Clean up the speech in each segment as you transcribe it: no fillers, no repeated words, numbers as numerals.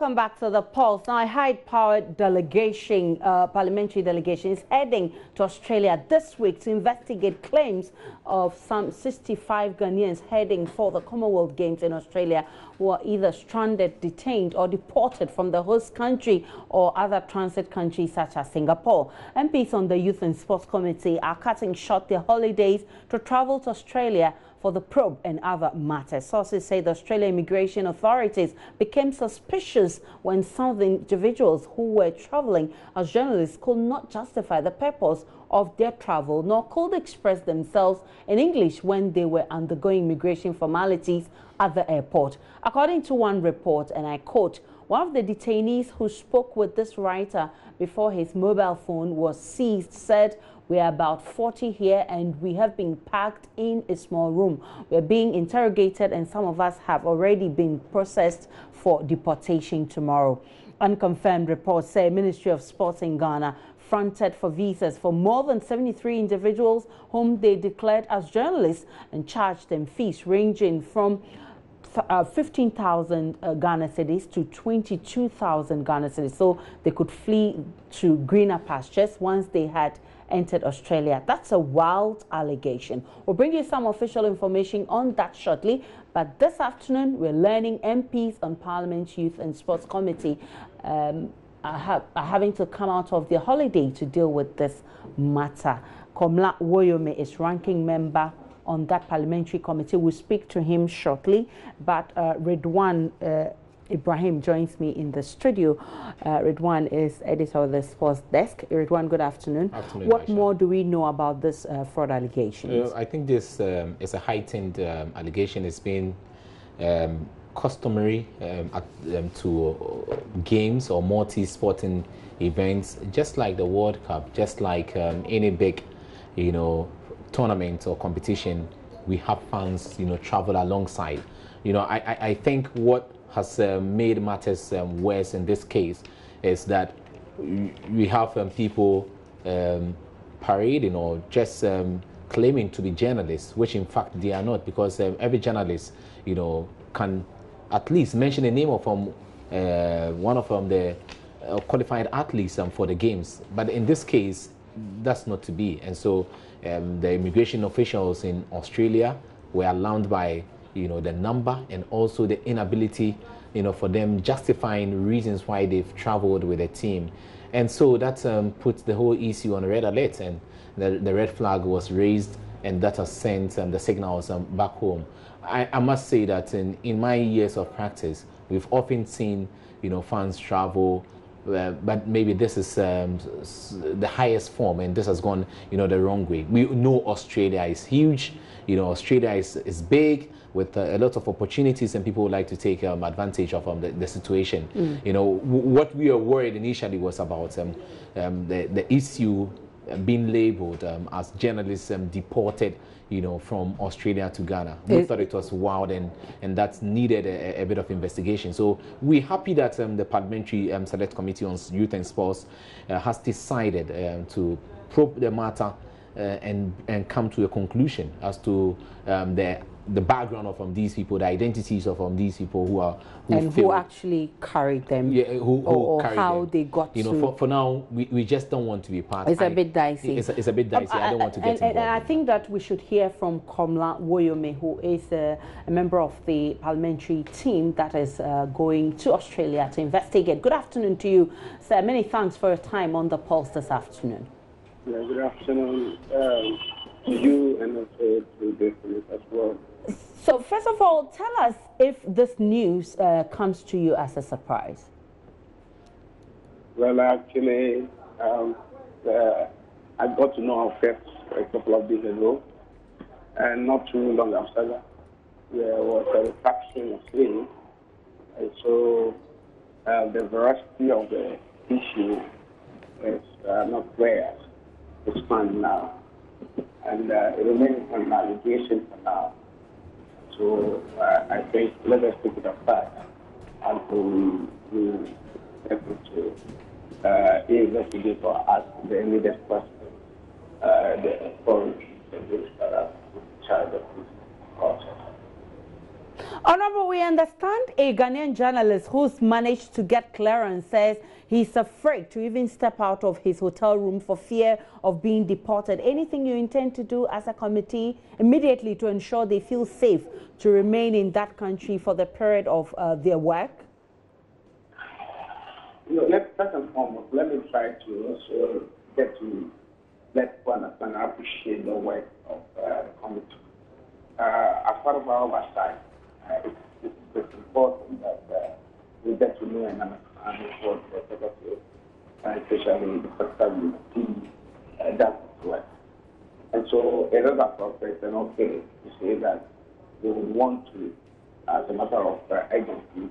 Welcome back to the Pulse. Now, a high-powered delegation, parliamentary delegation, is heading to Australia this week to investigate claims of some 65 Ghanaians heading for the Commonwealth Games in Australia who are either stranded, detained or deported from the host country or other transit countries such as Singapore. MPs on the Youth and Sports Committee are cutting short their holidays to travel to Australia for the probe and other matters. Sources say the Australian immigration authorities became suspicious when some of the individuals who were traveling as journalists could not justify the purpose of their travel, nor could express themselves in English when they were undergoing immigration formalities at the airport. According to one report, and I quote, "One of the detainees who spoke with this writer before his mobile phone was seized said, 'We are about 40 here and we have been packed in a small room. We are being interrogated and some of us have already been processed for deportation tomorrow.'" Unconfirmed reports say Ministry of Sports in Ghana fronted for visas for more than 73 individuals whom they declared as journalists and charged them fees ranging from 15,000 Ghana cedis to 22,000 Ghana cedis, so they could flee to greener pastures once they had entered Australia. That's a wild allegation. We'll bring you some official information on that shortly, but this afternoon we're learning MPs on Parliament's Youth and Sports Committee are having to come out of their holiday to deal with this matter. Komla Woyome is ranking member on that parliamentary committee. We'll speak to him shortly, but Ridwan Ibrahim joins me in the studio. Ridwan is editor of the sports desk. Ridwan, good afternoon. Afternoon, what Aisha. more do we know about this fraud allegations? I think this is a heightened allegation. It's been customary to games or multi-sporting events, just like the World Cup, just like any big, tournament or competition. We have fans, travel alongside. I think what has made matters worse in this case is that we have people parading or just claiming to be journalists, which in fact they are not, because every journalist, can at least mention the name of one of the qualified athletes for the games. But in this case, that's not to be. And so the immigration officials in Australia were alarmed by the number and also the inability for them justifying reasons why they've traveled with a team. And so that puts the whole issue on red alert, and the red flag was raised, and that has sent the signals back home. I must say that in my years of practice, we've often seen fans travel, but maybe this is the highest form, and this has gone the wrong way. We know Australia is huge. Australia is big with a lot of opportunities, and people would like to take advantage of the situation. What we were worried initially was about the issue being labeled as journalists deported from Australia to Ghana. We thought it was wild, and that needed a bit of investigation. So we're happy that the Parliamentary Select Committee on Youth and Sports has decided to probe the matter and come to a conclusion as to the background of these people, the identities of these people who actually carried them, who carried how them. They got to. For now, we just don't want to be part. It's a bit dicey. It's a bit dicey. I don't want to get involved. And I think that we should hear from Komla Woyome, who is a member of the parliamentary team that is going to Australia to investigate. Good afternoon to you, sir. Many thanks for your time on the Pulse this afternoon. Yeah, good afternoon to you and also to the police as well. So first of all, tell us if this news comes to you as a surprise. Well, actually, I got to know our facts a couple of days ago, and not too long after that, there was a retraction of claim, and so the veracity of the issue is not clear. It's fine now, and it remains an allegation for now. So I think let us take it apart until we have to investigate or ask the immediate question the authorities that are in charge of this process. Honorable, we understand a Ghanaian journalist who's managed to get clearance says he's afraid to even step out of his hotel room for fear of being deported. Anything you intend to do as a committee immediately to ensure they feel safe to remain in that country for the period of their work? First and foremost, let me try to also get to let one understand and appreciate the work of the committee. As part of our oversight, it's important that we get to know and understand what the executive, especially the secretary team, does work. And so it is appropriate and okay to say that we would want to, as a matter of urgency,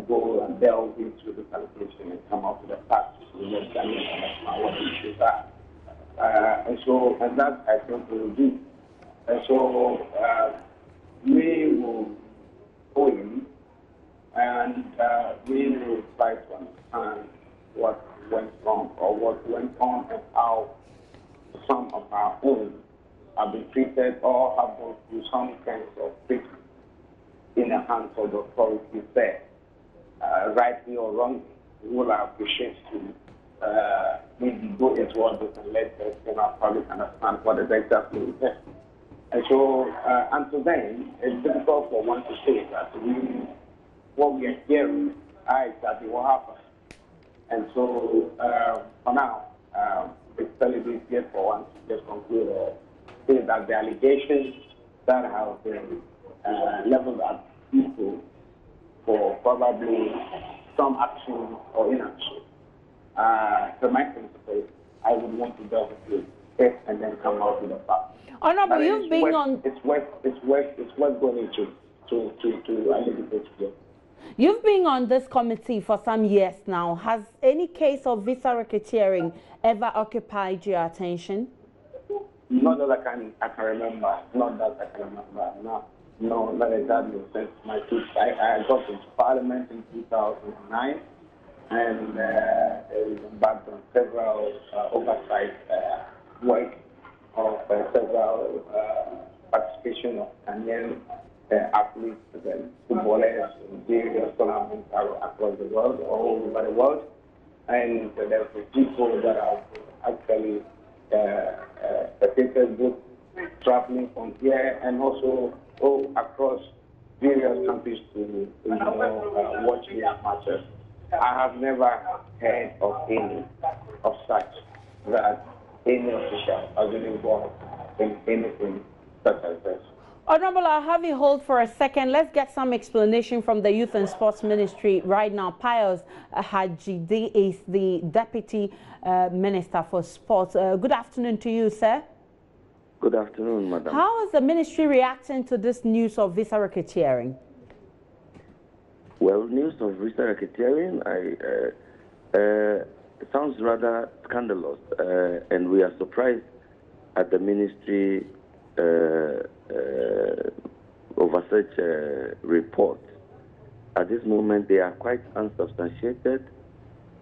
go and delve into the allegation and come up with a path to let Ghanaians understand what the issues are. And that I think we will do. And so we will go in and we will try to understand what went wrong or what went on and how some of our own have been treated or have gone through some kinds of treatment in the hands of the authorities there. Rightly or wrongly, we will appreciate to maybe go into all this and let the general public understand what is exactly there. And so, until then, it's difficult for one to say that what we are hearing are exactly what happened. And so, for now, it's still a bit yet for one to just conclude say that the allegations that have been leveled at people for probably some action or inaction. So my principle, I would want to delve into it and then come out with a fact. Honorable, you've been on. It's worth going into to alleviate it. You've been on this committee for some years now. Has any case of visa racketeering ever occupied your attention? Not that I can remember. Not that I can remember. No, not exactly. Since my kids, I got into Parliament in 2009, and embarked on several oversight work of several participation of Ghanaian athletes and footballers in various tournaments across the world, all over the world. And there were people that are actually spectators, both traveling from here and also across various countries to watch their matches. I have never heard of any of such that any official has been involved in anything such as this. Honorable, I'll have you hold for a second. Let's get some explanation from the Youth and Sports Ministry right now. Pius Hajide is the Deputy Minister for Sports. Good afternoon to you, sir. Good afternoon, madam. How is the ministry reacting to this news of visa racketeering? Well, news of visa racketeering, it sounds rather scandalous, and we are surprised at the ministry over such a report. At this moment, they are quite unsubstantiated.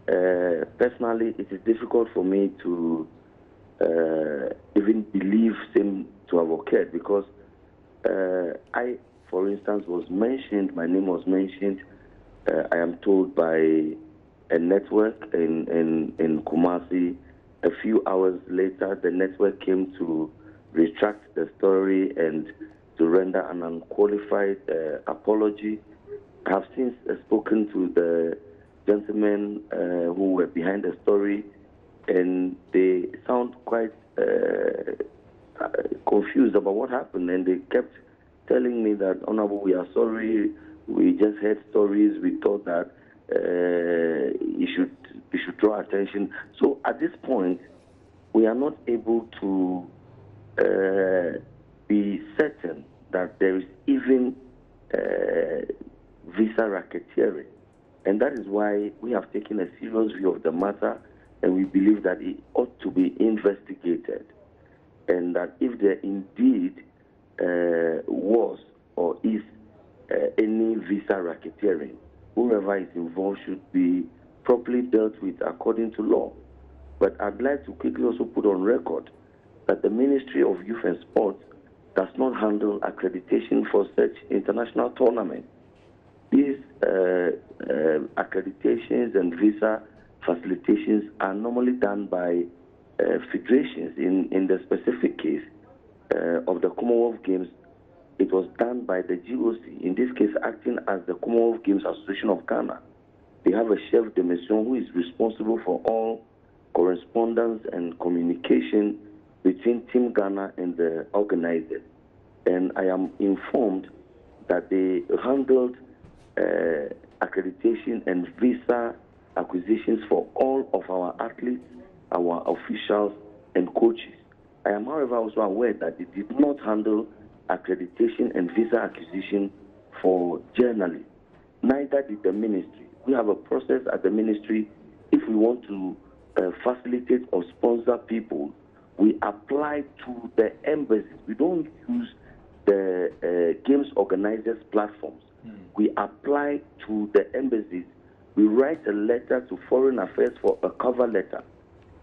Personally, it is difficult for me to even believe them to have occurred, because I, for instance, was mentioned, my name was mentioned, I am told, by a network in Kumasi. A few hours later, the network came to retract the story and to render an unqualified apology. I have since spoken to the gentlemen who were behind the story, and they sound quite confused about what happened, and they kept telling me that, Honorable, we are sorry, we just heard stories, we thought that you should draw attention. So at this point, we are not able to be certain that there is even visa racketeering, and that is why we have taken a serious view of the matter, and we believe that it ought to be investigated, and that if there indeed was or is any visa racketeering, whoever is involved should be properly dealt with according to law. But I'd like to quickly also put on record that the Ministry of Youth and Sports does not handle accreditation for such international tournaments. These accreditations and visa facilitations are normally done by federations. In the specific case of the Commonwealth Games, it was done by the GOC, in this case acting as the Commonwealth Games Association of Ghana. They have a chef de mission who is responsible for all correspondence and communication between Team Ghana and the organizers. And I am informed that they handled accreditation and visa acquisitions for all of our athletes, our officials, and coaches. I am, however, also aware that they did not handle accreditation and visa acquisition for journalists. Neither did the ministry. We have a process at the ministry. If we want to facilitate or sponsor people, we apply to the embassies. We don't use the games organizers' platforms. We apply to the embassies. We write a letter to Foreign Affairs for a cover letter.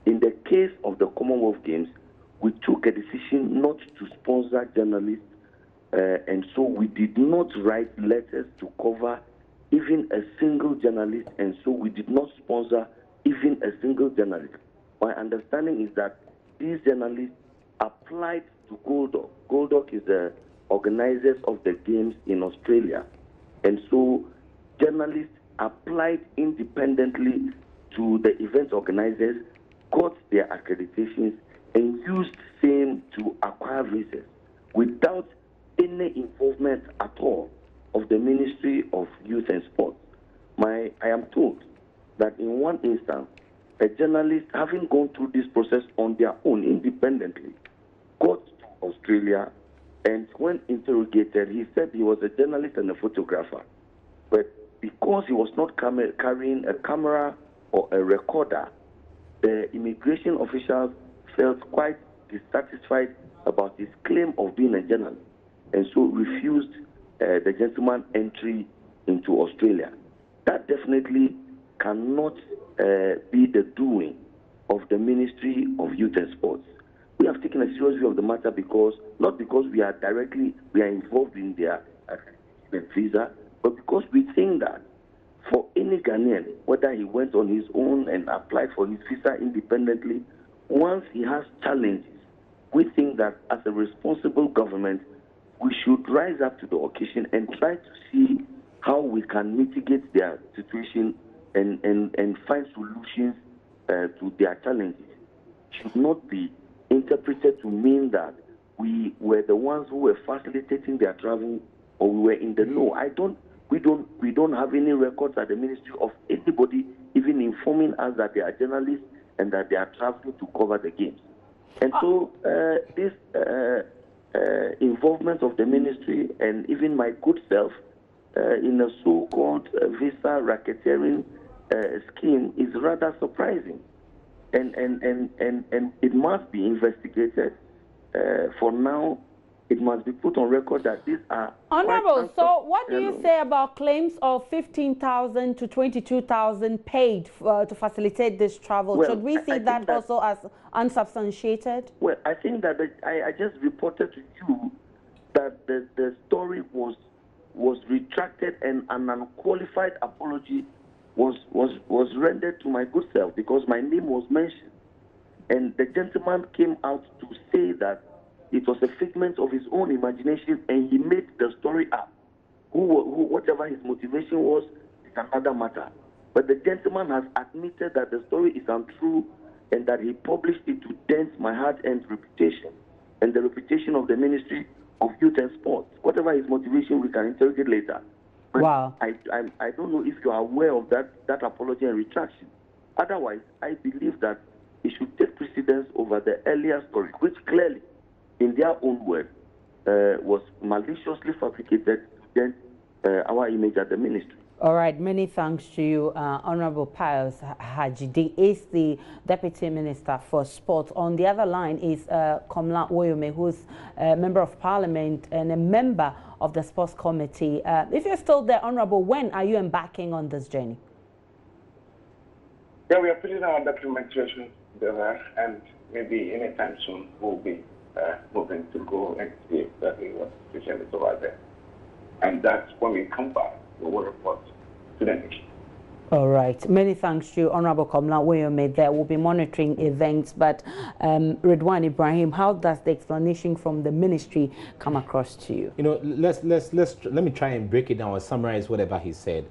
In the case of the Commonwealth Games, we took a decision not to sponsor journalists, and so we did not write letters to cover even a single journalist, and so we did not sponsor even a single journalist. My understanding is that these journalists applied to Goldoc. Goldoc is the organizers of the games in Australia. And so journalists applied independently to the event organizers, got their accreditations, and used same to acquire visas without any involvement at all of the Ministry of Youth and Sports. I am told that in one instance, a journalist, having gone through this process on their own independently, got to Australia, and when interrogated, he said he was a journalist and a photographer. But because he was not carrying a camera or a recorder, the immigration officials felt quite dissatisfied about his claim of being a journalist, and so refused the gentleman entry into Australia. That definitely cannot be the doing of the Ministry of Youth and Sports. We have taken a serious view of the matter not because we are involved in their visa, but because we think that for any Ghanaian, whether he went on his own and applied for his visa independently, once he has challenges, we think that as a responsible government, we should rise up to the occasion and try to see how we can mitigate their situation and find solutions to their challenges. It should not be interpreted to mean that we were the ones who were facilitating their travel or we were in the know. We don't have any records at the ministry of anybody even informing us that they are journalists and that they are traveling to cover the games. And so this involvement of the ministry and even my good self in a so-called visa racketeering scheme is rather surprising, and it must be investigated. For now, it must be put on record that these are Honorable. So, what do you say about claims of 15,000 to 22,000 paid to facilitate this travel? Well, should we see that also as unsubstantiated? Well, I think that I just reported to you that the story was retracted and an unqualified apology was rendered to my good self because my name was mentioned. And the gentleman came out to say that it was a figment of his own imagination and he made the story up. Whatever his motivation was is another matter. But the gentleman has admitted that the story is untrue and that he published it to dent my hard-earned reputation and the reputation of the Ministry of Youth and Sports. Whatever his motivation, we can interrogate later. But wow. I don't know if you are aware of that apology and retraction. Otherwise, I believe that it should take precedence over the earlier story, which clearly, in their own words, was maliciously fabricated to dent our image at the ministry. All right, many thanks to you. Honorable Pius Hajidi is the Deputy Minister for Sport. On the other line is Komla Woyome, who's a Member of Parliament and a member of the Sports Committee. If you're still there, Honorable, when are you embarking on this journey? Yeah, we are putting our documentation together, and maybe anytime soon we'll be moving to go and see exactly what the situation is over there. And that's when we come back, we will report to the nation. All right. Many thanks to Honorable Komla Weyome there. We'll be monitoring events. But Ridwan Ibrahim, how does the explanation from the ministry come across to you? You know, let me try and break it down or summarize whatever he said.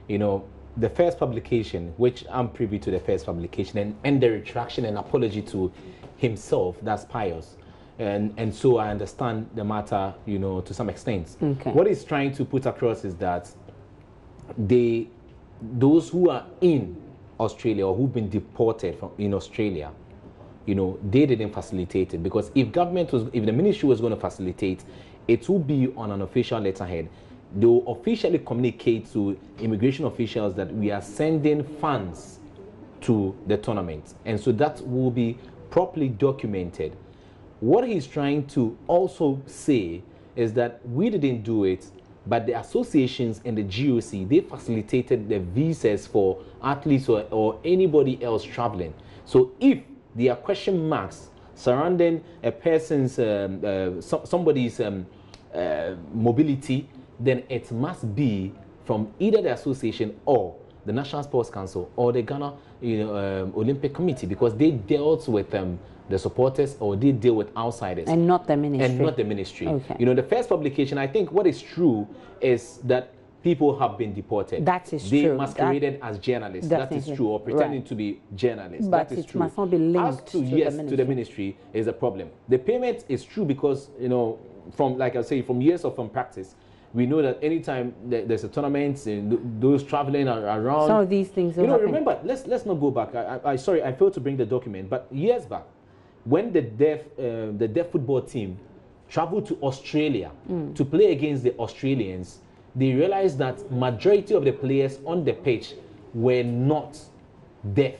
You know, the first publication, which I'm privy to the first publication, and the retraction and apology to himself, that's pious. And so I understand the matter, you know, to some extent. Okay. What he's trying to put across is that those who are in Australia or who've been deported from in Australia, you know, they didn't facilitate it, because if the ministry was going to facilitate, it will be on an official letterhead. They will officially communicate to immigration officials that we are sending funds to the tournament, and so that will be properly documented. What he's trying to also say is that we didn't do it, but the associations and the GOC, they facilitated the visas for athletes or anybody else traveling. So if there are question marks surrounding a person's, somebody's mobility, then it must be from either the association or the National Sports Council or the Ghana Olympic Committee, because they dealt with the supporters, or they deal with outsiders. And not the ministry. And not the ministry. Okay. You know, the first publication, I think what is true is that people have been deported. That is they true. They masqueraded as journalists. That is true, or pretending to be journalists. But that is it true. must not be linked to the ministry is a problem. The payment is true because, you know, from, like I say, from years of practice, we know that anytime there's a tournament, and those traveling around, some of these things. You know, remember, let's not go back. Sorry, I failed to bring the document, but years back, when the deaf football team traveled to Australia to play against the Australians, they realized that majority of the players on the pitch were not deaf,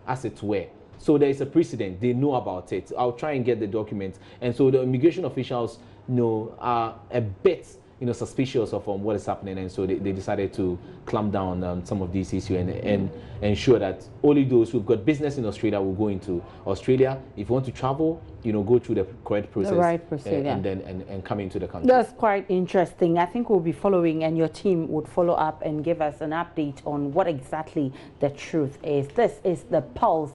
as it were. So there is a precedent. They know about it. I'll try and get the document. And so the immigration officials, you know, are a bit, you know, suspicious of what is happening, and so they decided to clamp down on some of these issues and ensure that only those who've got business in Australia will go into Australia. If you want to travel, you know, go through the correct process, the right procedure, and then come into the country. That's quite interesting. I think we'll be following, and your team would follow up and give us an update on what exactly the truth is. This is the Pulse.